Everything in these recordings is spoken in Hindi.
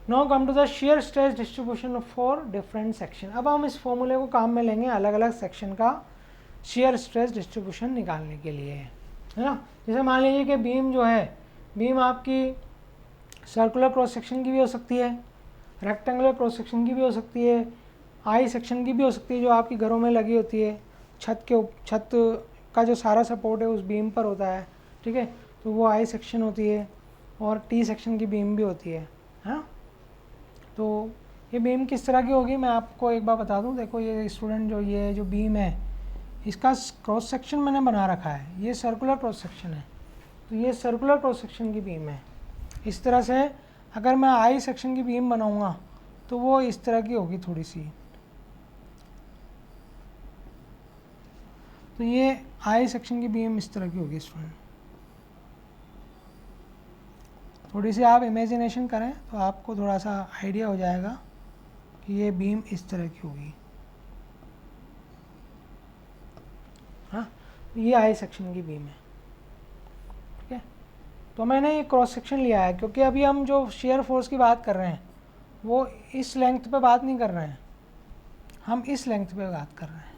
Now come to the shear stress distribution for different section. अब हम इस फॉर्मूले को काम में लेंगे अलग अलग सेक्शन का शेयर स्ट्रेस डिस्ट्रीब्यूशन निकालने के लिए, है ना। जैसे मान लीजिए कि बीम जो है, बीम आपकी सर्कुलर क्रॉस सेक्शन की भी हो सकती है, रेक्टेंगुलर क्रॉस सेक्शन की भी हो सकती है, आई सेक्शन की भी हो सकती है जो आपकी घरों में लगी होती है, छत का जो सारा सपोर्ट है उस बीम पर होता है, ठीक है, तो वो आई सेक्शन होती है, और टी सेक्शन की बीम भी होती है, हाँ। तो ये बीम किस तरह की होगी मैं आपको एक बार बता दूं। देखो ये स्टूडेंट ये जो बीम है इसका क्रॉस सेक्शन मैंने बना रखा है, ये सर्कुलर क्रॉस सेक्शन है, तो ये सर्कुलर क्रॉस सेक्शन की बीम है। इस तरह से अगर मैं आई सेक्शन की बीम बनाऊंगा तो वो इस तरह की होगी थोड़ी सी। तो ये आई सेक्शन की बीम इस तरह की होगी स्टूडेंट। थोड़ी सी आप इमेजिनेशन करें तो आपको थोड़ा सा आइडिया हो जाएगा कि ये बीम इस तरह की होगी, हाँ। ये आई सेक्शन की बीम है, ठीक है। तो मैंने ये क्रॉस सेक्शन लिया है क्योंकि अभी हम जो शेयर फोर्स की बात कर रहे हैं वो इस लेंथ पे बात नहीं कर रहे हैं, हम इस लेंथ पे बात कर रहे हैं,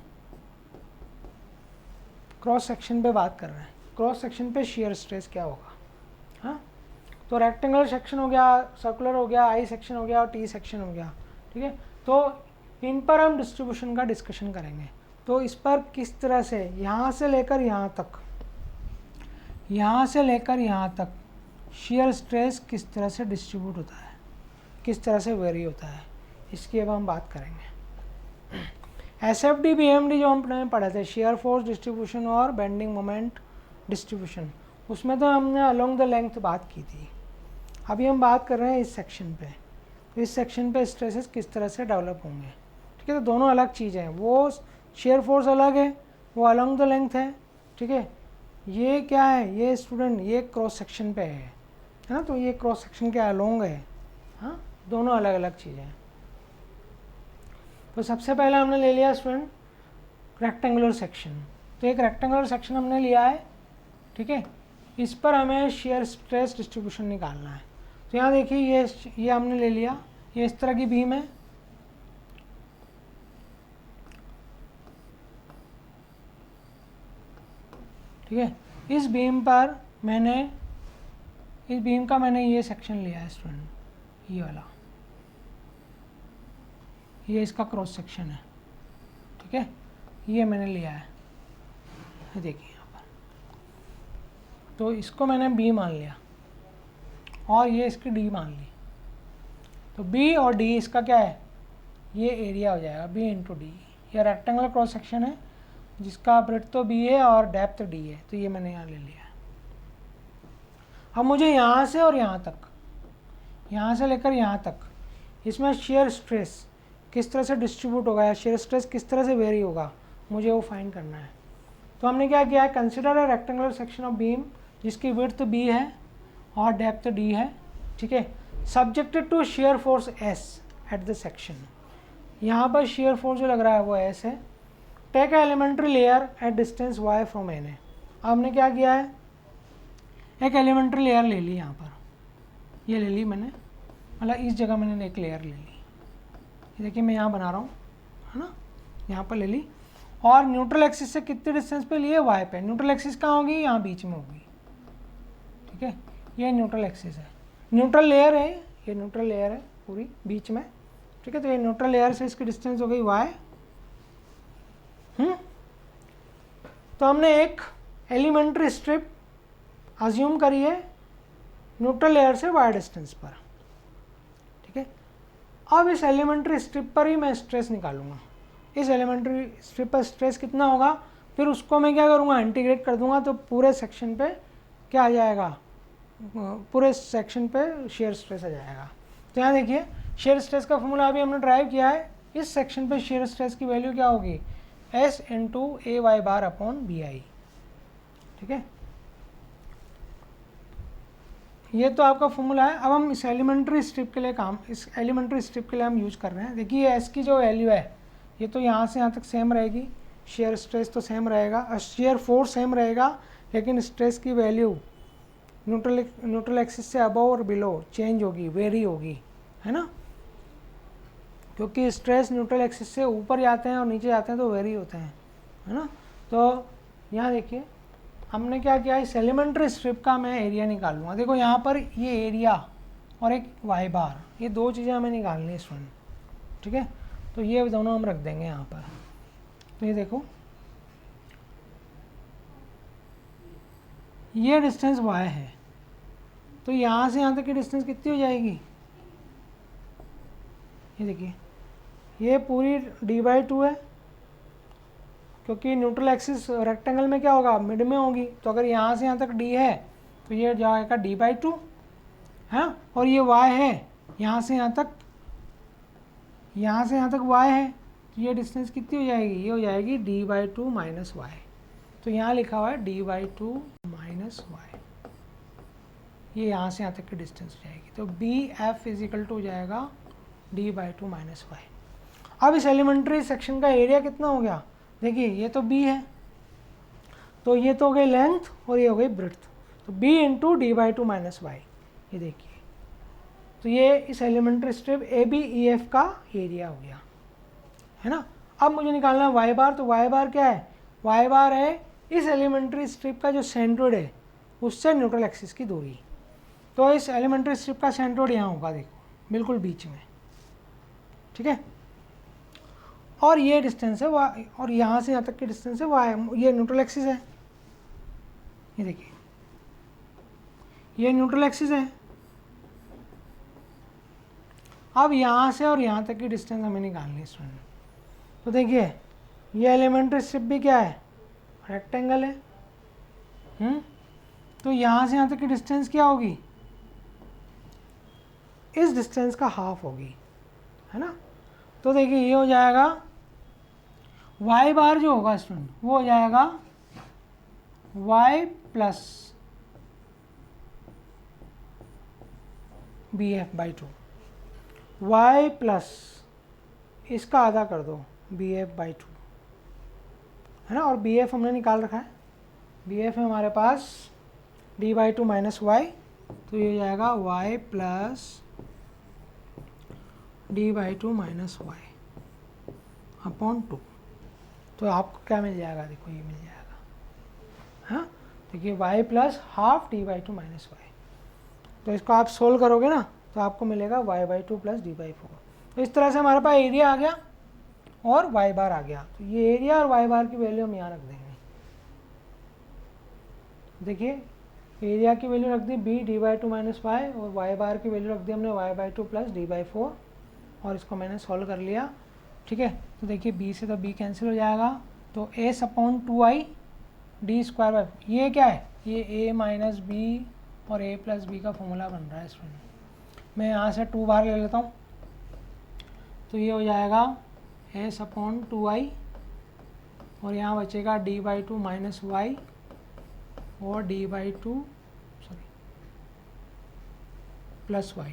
क्रॉस सेक्शन पे बात कर रहे हैं। क्रॉस सेक्शन पे शेयर स्ट्रेस क्या होगा, हाँ। तो रेक्टेंगुलर सेक्शन हो गया, सर्कुलर हो गया, आई सेक्शन हो गया और टी सेक्शन हो गया, ठीक है। तो इन पर हम डिस्ट्रीब्यूशन का डिस्कशन करेंगे। तो इस पर किस तरह से यहाँ से लेकर यहाँ तक, यहाँ से लेकर यहाँ तक शेयर स्ट्रेस किस तरह से डिस्ट्रीब्यूट होता है, किस तरह से वेरी होता है, इसकी अब हम बात करेंगे। SFD BMD जो हमने पढ़े थे, शेयर फोर्स डिस्ट्रीब्यूशन और बेंडिंग मोमेंट डिस्ट्रीब्यूशन, उसमें तो हमने अलोंग द लेंथ बात की थी। अभी हम बात कर रहे हैं इस सेक्शन पे, तो इस सेक्शन पे स्ट्रेसेस किस तरह से डेवलप होंगे, ठीक है। तो दोनों अलग चीज़ें हैं, वो शेयर फोर्स अलग है, वो अलोंग द लेंथ है, ठीक है। ये क्या है, ये स्टूडेंट ये क्रॉस सेक्शन पे है ना, तो ये क्रॉस सेक्शन के अलोंग है, हाँ। दोनों अलग अलग चीज़ें हैं। तो सबसे पहले हमने ले लिया स्टूडेंट रेक्टेंगुलर सेक्शन। तो एक रेक्टेंगुलर सेक्शन हमने लिया है, ठीक है। इस पर हमें शेयर स्ट्रेस डिस्ट्रीब्यूशन निकालना है। तो यहाँ देखिए ये हमने ले लिया, ये इस तरह की बीम है, ठीक है। इस बीम का मैंने ये सेक्शन लिया है स्टूडेंट, ये वाला, ये इसका क्रॉस सेक्शन है, ठीक है। ये मैंने लिया है, ये देखिए यहाँ पर। तो इसको मैंने बी मान लिया और ये इसकी डी मान ली। तो बी और डी इसका क्या है, ये एरिया हो जाएगा बी इंटू डी। ये रेक्टेंगुलर क्रॉस सेक्शन है जिसका ब्रेड्थ तो बी है और डेप्थ डी है, तो ये मैंने यहाँ ले लिया। अब मुझे यहाँ से और यहाँ तक, यहाँ से लेकर यहाँ तक, इसमें शेयर स्ट्रेस किस तरह से डिस्ट्रीब्यूट होगा या शेयर स्ट्रेस किस तरह से वेरी होगा, मुझे वो फाइंड करना है। तो हमने क्या किया है, consider a rectangular section of beam जिसकी विड्थ बी है और डेप्थ डी है, ठीक है, subjected to shear force S at the section. यहाँ पर शेयर फोर्स जो लग रहा है वो एस है। Take elementary layer at distance Y from N A. हमने क्या किया है, एक एलिमेंट्री लेयर ले ली, यहाँ पर ये ले ली मैंने, मतलब इस जगह मैंने एक लेयर ले ली, ये देखिए मैं यहाँ बना रहा हूँ, है ना, यहाँ पर ले ली। और न्यूट्रल एक्सिस से कितने डिस्टेंस पे लिए, वाई पे। न्यूट्रल एक्सिस कहाँ होगी, यहाँ बीच में होगी, ठीक है। ये न्यूट्रल एक्सिस है, न्यूट्रल लेयर है, ये न्यूट्रल लेयर है पूरी बीच में, ठीक है। तो ये न्यूट्रल लेयर से इसकी डिस्टेंस हो गई वाई। तो हमने एक एलिमेंट्री स्ट्रिप अज्यूम करी है न्यूट्रल लेयर से वाई डिस्टेंस पर, ठीक है। अब इस एलिमेंट्री स्ट्रिप पर ही मैं स्ट्रेस निकालूंगा। इस एलिमेंट्री स्ट्रिप पर स्ट्रेस कितना होगा, फिर उसको मैं क्या करूँगा, इंटीग्रेट कर दूंगा, तो पूरे सेक्शन पे क्या आ जाएगा, पूरे सेक्शन पे शेयर स्ट्रेस आ जाएगा। तो यहाँ देखिए शेयर स्ट्रेस का फॉर्मूला अभी हमने ड्राइव किया है। इस सेक्शन पे शेयर स्ट्रेस की वैल्यू क्या होगी, S into A Y bar upon B I, ठीक है। ये तो आपका फॉर्मूला है। अब हम इस एलिमेंट्री स्ट्रिप के लिए हम यूज कर रहे हैं। देखिए एस की जो वैल्यू है ये तो यहाँ से यहाँ तक सेम रहेगी, शेयर स्ट्रेस तो सेम रहेगा और शेयर फोर्स सेम रहेगा, लेकिन स्ट्रेस की वैल्यू न्यूट्रल एक्सिस से अबव और बिलो चेंज होगी, वेरी होगी, है ना, क्योंकि स्ट्रेस न्यूट्रल एक्सिस से ऊपर जाते हैं और नीचे जाते हैं तो वेरी होते हैं, है ना। तो यहाँ देखिए हमने क्या किया, इस एलिमेंट्री स्ट्रिप का मैं एरिया निकाल लूँगा। देखो यहाँ पर ये एरिया और एक वाई बार, ये दो चीज़ें हमें निकालनी है स्टूडेंट, ठीक है। तो ये दोनों हम रख देंगे यहाँ पर। तो ये देखो ये डिस्टेंस y है, तो यहाँ से यहाँ तक की डिस्टेंस कितनी हो जाएगी, ये देखिए ये पूरी d/2 है, क्योंकि न्यूट्रल एक्सिस रेक्टेंगल में क्या होगा, मिड में होगी। तो अगर यहाँ से यहाँ तक d है तो ये जाएगा d/2 है, और ये y है यहाँ से यहाँ तक y है, तो ये डिस्टेंस कितनी हो जाएगी, ये हो जाएगी d/2 माइनस y। तो यहाँ लिखा हुआ है d/2 माइनस y, ये यहाँ से यहाँ तक की डिस्टेंस हो जाएगी। तो BF इजिकल टू हो जाएगा d/2 माइनस y। अब इस एलिमेंट्री सेक्शन का एरिया कितना हो गया, देखिए ये तो B है, तो ये तो हो गई लेंथ और ये हो गई ब्रेड्थ, तो B into d/2 minus y, ये देखिए। तो ये इस एलिमेंट्री स्ट्रिप ABEF का एरिया हो गया, है ना। अब मुझे निकालना है y बार, तो y बार क्या है, y बार है इस एलिमेंट्री स्ट्रिप का जो सेंट्रोइड है उससे न्यूट्रल एक्सिस की दूरी। तो इस एलिमेंट्री स्ट्रिप का सेंट्रोइड यहाँ होगा, देखो बिल्कुल बीच में, ठीक है। और ये डिस्टेंस है y, और यहाँ से यहाँ तक की डिस्टेंस है y, ये न्यूट्रल एक्सिस है, ये देखिए ये न्यूट्रल एक्सिस है। अब यहाँ से और यहाँ तक की डिस्टेंस हमें निकालनी है स्टूडेंट। तो देखिए ये एलिमेंट्री स्ट्रिप भी क्या है, रेक्टेंगल है, तो यहाँ से यहाँ तक की डिस्टेंस क्या होगी, इस डिस्टेंस का हाफ होगी, है ना। तो देखिए ये हो जाएगा y बार जो होगा स्टूडेंट वो हो जाएगा y plus BF/2, y plus इसका आधा कर दो BF/2, है ना। और BF हमने निकाल रखा है, BF है हमारे पास d/2 माइनस y, तो ये हो जाएगा y plus d/2 minus y upon 2। तो आपको क्या मिल जाएगा, देखो ये मिल जाएगा, हाँ देखिए y plus half d/2 minus y। तो इसको आप सोल्व करोगे ना तो आपको मिलेगा y/2 प्लस d/4। तो इस तरह से हमारे पास एरिया आ गया और y बार आ गया। तो ये एरिया और y बार की वैल्यू हम यहाँ रख देंगे। देखिए एरिया की वैल्यू रख दी b d/2 माइनस y, और y बार की वैल्यू रख दी हमने y/2 प्लस d/4, और इसको मैंने सॉल्व कर लिया, ठीक है। तो देखिए b से तो b कैंसिल हो जाएगा, तो a/2i d², ये क्या है, ये a माइनस बी और a प्लस बी का फॉर्मूला बन रहा है स्टूडेंट। मैं यहाँ से 2 बार ले लेता हूँ, तो ये हो जाएगा a/2i, और यहाँ बचेगा d/2 माइनस y और d/2 प्लस y,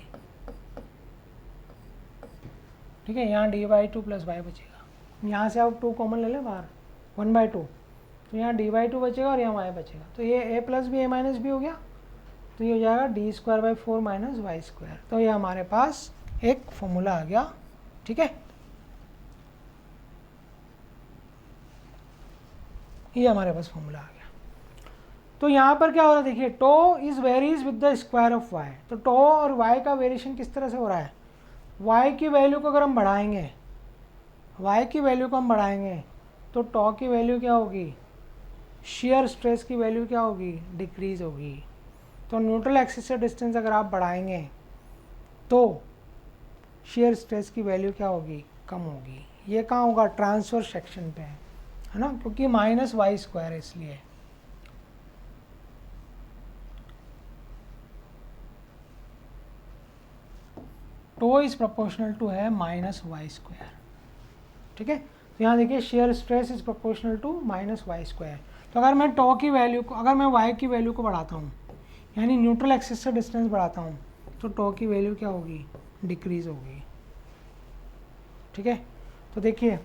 ठीक है। यहाँ d/2 प्लस y बचेगा, यहाँ से आप 2 कॉमन ले लें बाहर, 1/2, तो यहाँ d/2 बचेगा और यहाँ y बचेगा। तो ये a plus B a minus B हो गया, तो ये हो जाएगा d²/4 माइनस y²। तो ये हमारे पास एक फॉर्मूला आ गया, ठीक है। ये हमारे पास फॉर्मूला आ गया। तो यहाँ पर क्या हो रहा है, देखिए tau is varies with the square of y। तो टो और y का वेरिएशन किस तरह से हो रहा है, y की वैल्यू को अगर हम बढ़ाएंगे, y की वैल्यू को हम बढ़ाएंगे तो टो की वैल्यू क्या होगी, शेयर स्ट्रेस की वैल्यू क्या होगी, डिक्रीज होगी। तो न्यूट्रल एक्सिस से डिस्टेंस अगर आप बढ़ाएंगे तो शेयर स्ट्रेस की वैल्यू क्या होगी, कम होगी। ये कहाँ होगा, ट्रांसफर सेक्शन पे है ना, क्योंकि -y² है इसलिए। टो इज प्रोपोर्शनल टू है -y², ठीक है। तो यहाँ देखिए shear stress is proportional to -y²। तो अगर मैं टो की वैल्यू को, अगर मैं y की वैल्यू को बढ़ाता हूँ, यानी न्यूट्रल एक्सिस से डिस्टेंस बढ़ाता हूँ, तो टो की वैल्यू क्या होगी, डिक्रीज होगी, ठीक है। तो देखिए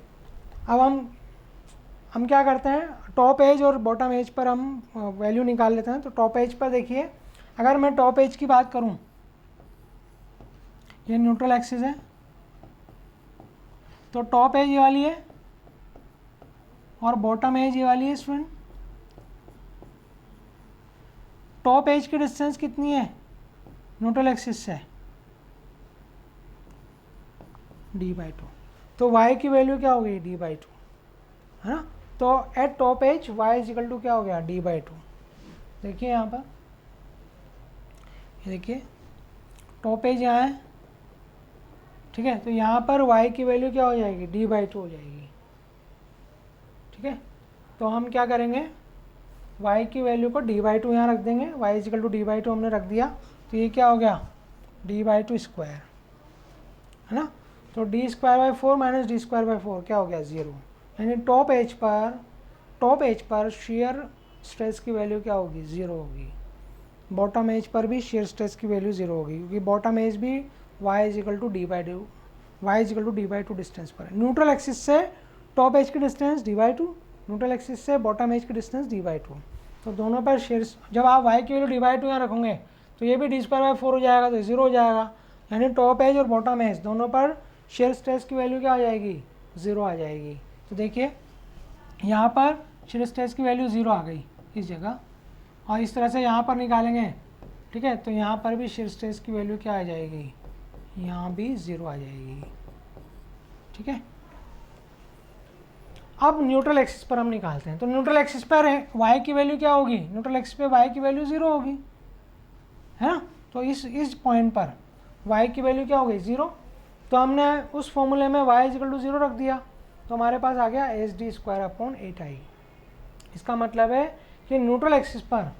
अब हम क्या करते हैं, टॉप एज और बॉटम एज पर हम वैल्यू निकाल लेते हैं। तो टॉप एज पर देखिए, अगर मैं टॉप एज की बात करूं, ये न्यूट्रल एक्सिस है, तो टॉप एज ये वाली है और बॉटम एज ये वाली है स्टूडेंट। टॉप एज की डिस्टेंस कितनी है न्यूट्रल एक्सिस से? d/2। तो y की वैल्यू क्या हो गई? d/2, है ना। तो at top edge y is equal to क्या हो गया? d/2। देखिए यहाँ पर, ये देखिए टॉप एज यहाँ है, ठीक है। तो यहाँ पर y की वैल्यू क्या हो जाएगी? d/2 हो जाएगी, ठीक है। तो हम क्या करेंगे, y की वैल्यू को d/2 यहाँ रख देंगे, y इजिकल टू d/2 हमने रख दिया, तो ये क्या हो गया? d/2 स्क्वायर, है ना। तो d²/4 माइनस d²/4 क्या हो गया? 0। यानी टॉप एज पर शेयर स्ट्रेस की वैल्यू क्या होगी? 0 होगी। बॉटम एज पर भी शेयर स्ट्रेस की वैल्यू 0 होगी, क्योंकि बॉटम एज भी y is equal to d/2 distance पर है। न्यूट्रल एक्सिस से टॉप एज की डिस्टेंस d/2, न्यूट्रल एक्सिस से बॉटम एज की डिस्टेंस d/2। तो दोनों पर शेयर, जब आप y की वैल्यू d/2 यहाँ रखोगे तो ये भी d²/4 हो जाएगा, तो 0 हो जाएगा। यानी टॉप एज और बॉटम एज दोनों पर शेयर स्ट्रेस की वैल्यू क्या आ जाएगी? 0 आ जाएगी। तो देखिए यहाँ पर शेयर स्ट्रेस की वैल्यू 0 आ गई इस जगह, और इस तरह से यहाँ पर निकालेंगे, ठीक है। तो यहाँ पर भी शेयर स्ट्रेस की वैल्यू क्या आ जाएगी? यहाँ भी 0 आ जाएगी, ठीक है। अब न्यूट्रल एक्सिस पर हम निकालते हैं। तो न्यूट्रल एक्सिस पर y की वैल्यू क्या होगी? न्यूट्रल एक्सिस पे y की वैल्यू 0 होगी, है ना। तो इस पॉइंट पर y की वैल्यू क्या हो गई? 0। तो हमने उस फॉर्मूले में y इजिकल टू 0 रख दिया, तो हमारे पास आ गया SD²/8I। इसका मतलब है कि न्यूट्रल एक्सिस पर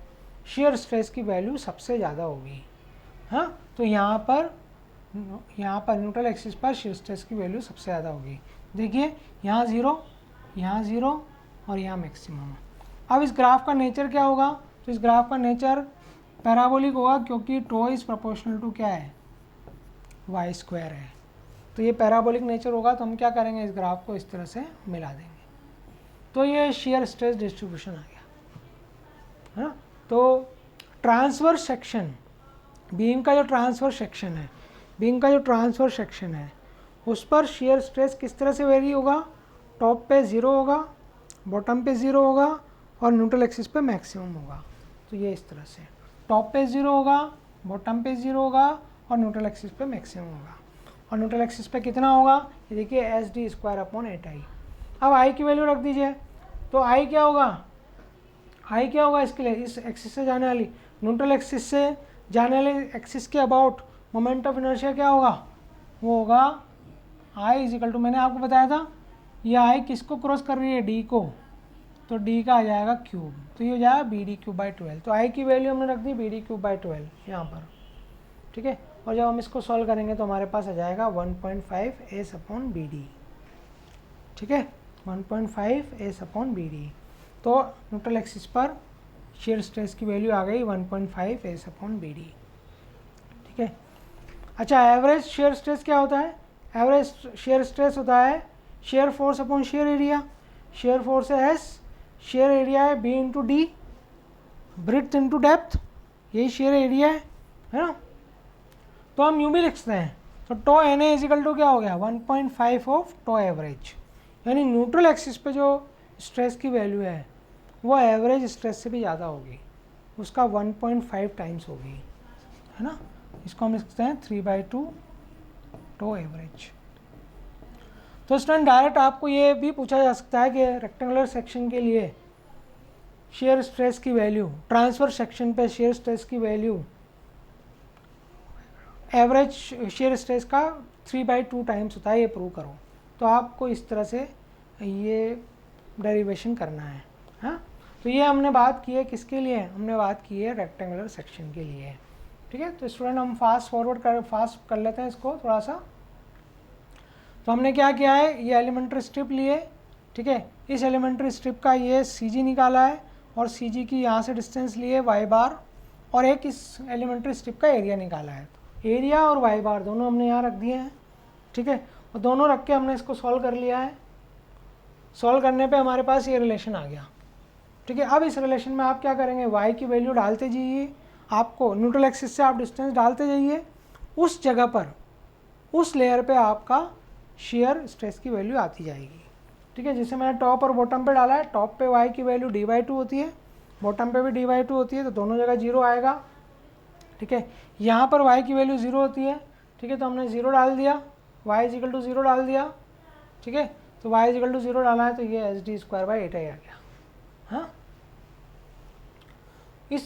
शेयर स्ट्रेस की वैल्यू सबसे ज़्यादा होगी, हाँ। तो यहाँ पर न्यूट्रल एक्सिस पर शेयर स्ट्रेस की वैल्यू सबसे ज़्यादा होगी। देखिए यहाँ 0, यहाँ 0 और यहाँ मैक्सिमम। अब इस ग्राफ का नेचर क्या होगा? तो इस ग्राफ का नेचर पैराबोलिक होगा, क्योंकि टो इज प्रोपोर्शनल टू क्या है? y² है। तो ये पैराबोलिक नेचर होगा, तो हम क्या करेंगे, इस ग्राफ को इस तरह से मिला देंगे, तो ये शेयर स्ट्रेस डिस्ट्रीब्यूशन आ गया, है ना। तो ट्रांसवर्स सेक्शन, बीम का जो ट्रांसवर्स सेक्शन है, उस पर शेयर स्ट्रेस किस तरह से वेरी होगा? टॉप पे 0 होगा, बॉटम पे 0 होगा और न्यूट्रल एक्सिस पे मैक्सिमम होगा। तो ये इस तरह से टॉप पे 0 होगा, बॉटम पे 0 होगा और न्यूट्रल एक्सिस पे मैक्सिमम होगा। और न्यूट्रल एक्सिस पे कितना होगा? ये देखिए SD²/8I। अब I की वैल्यू रख दीजिए, तो I क्या होगा इसके लिए? इस एक्सिस से जाने वाली, न्यूट्रल एक्सिस से जाने वाले एक्सिस के अबाउट मोमेंट ऑफ इनर्शिया क्या होगा? वो होगा I इजिकल टू, मैंने आपको बताया था ये I किसको क्रॉस कर रही है? D को, तो D का आ जाएगा क्यूब, तो ये हो जाएगा BD³/12। तो I की वैल्यू हमने रख दी BD³/12 यहाँ पर, ठीक है। और जब हम इसको सॉल्व करेंगे तो हमारे पास आ जाएगा 1.5S/BD, ठीक है, 1.5S/BD। तो न्यूट्रल एक्सिस पर शेयर स्ट्रेस की वैल्यू आ गई 1.5S/BD, ठीक है। अच्छा, एवरेज शेयर स्ट्रेस क्या होता है? एवरेज शेयर स्ट्रेस होता है shear force upon share area. Shear force है S, शेयर एरिया है B into D, breadth into depth, यही शेयर एरिया है ना। तो हम यूँ भी लिख सकते हैं, तो टो NA इजिकल टू क्या हो गया? 1.5 ऑफ टो एवरेज। यानी न्यूट्रल एक्सिस पे जो स्ट्रेस की वैल्यू है वो एवरेज स्ट्रेस से भी ज़्यादा होगी, उसका 1.5 टाइम्स होगी, है ना। इसको हम लिख सकते हैं 3/2 टो एवरेज। तो स्टूडेंट डायरेक्ट आपको ये भी पूछा जा सकता है कि रेक्टेंगुलर सेक्शन के लिए शेयर स्ट्रेस की वैल्यू, ट्रांसफर सेक्शन पे शेयर स्ट्रेस की वैल्यू एवरेज शेयर स्ट्रेस का 3/2 टाइम्स होता है, ये प्रूव करो। तो आपको इस तरह से ये डेरिवेशन करना है, हाँ। तो ये हमने बात की है किसके लिए? हमने बात की है रेक्टेंगुलर सेक्शन के लिए, ठीक है। तो स्टूडेंट हम फास्ट कर लेते हैं इसको थोड़ा सा। तो हमने क्या किया है, ये एलिमेंट्री स्ट्रिप लिए, ठीक है। इस एलिमेंट्री स्ट्रिप का ये CG निकाला है और CG की यहाँ से डिस्टेंस लिए y बार, और एक इस एलिमेंट्री स्ट्रिप का एरिया निकाला है। एरिया और y बार दोनों हमने यहाँ रख दिए हैं, ठीक है। और दोनों रख के हमने इसको सॉल्व कर लिया है। सॉल्व करने पे हमारे पास ये रिलेशन आ गया, ठीक है। अब इस रिलेशन में आप क्या करेंगे, y की वैल्यू डालते जाइए, आपको न्यूट्रल एक्सिस से आप डिस्टेंस डालते जाइए, उस जगह पर उस लेयर पे आपका shear स्ट्रेस की वैल्यू आती जाएगी। ठीक है, जैसे मैंने टॉप और बॉटम पे डाला है, टॉप पे y की वैल्यू d/2 होती है, बॉटम पे भी d/2 होती है, तो दोनों जगह 0 आएगा। ठीक है, यहाँ पर y की वैल्यू 0 होती है। ठीक है, तो हमने 0 डाल दिया, y इज इक्वल टू 0 डाल दिया। ठीक है, तो y इज इक्वल टू 0 डाला है, तो ये SD² / 8i आ गया। हाँ,